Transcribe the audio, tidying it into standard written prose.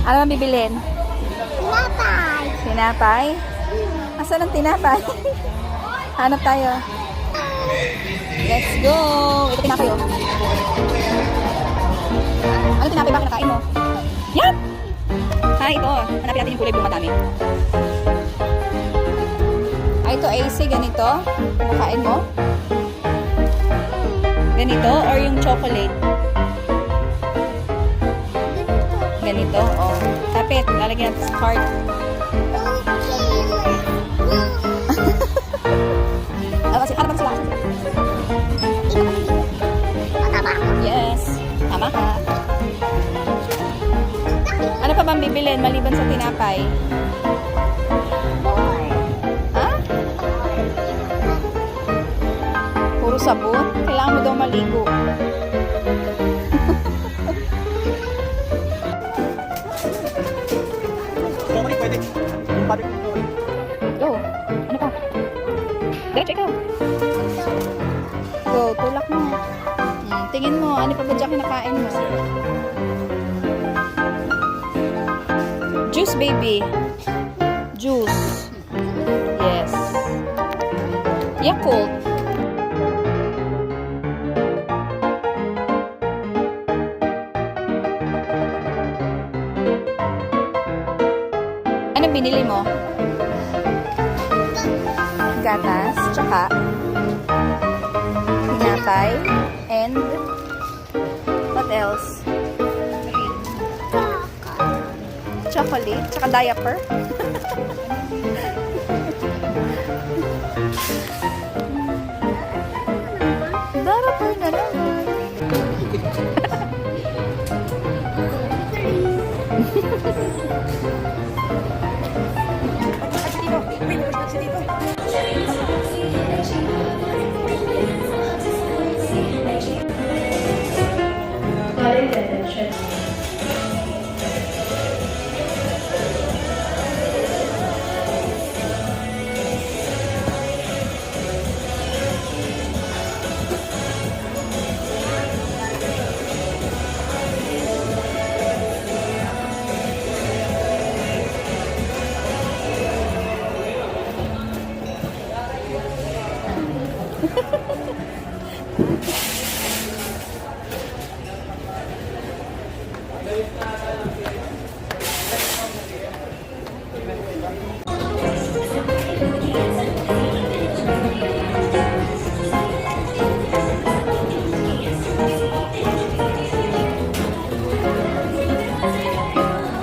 Ano ang bibilin? Tinapay. Tinapay? Asan ang tinapay? Hanap tayo. Let's go! Ito tinapay oh. Ano tinapay ba kinakain mo? Yan! Ha, ito. Hanapin natin yung kulay blue madami. Ito AC, ganito. Kinakain mo? Ganito? Or yung chocolate? Ganito? Oh. Tapit. Lalagyan natin sa cart. Kasi ano ba sila? Yes. Tama ka. Ano pa bang bibilin maliban sa tinapay? Ha? Puro sabon? Kailangan mo daw maligo. Pwede. Go. Ano pa? Diretso ikaw. Go, tulak mo. Tingin mo, ano pa ba dyan kinakain mo? Juice, baby. Juice. Yes. Yakult. Ano binili mo? Gatas, tsaka tinapay, and what else? Chocolate, tsaka diaper.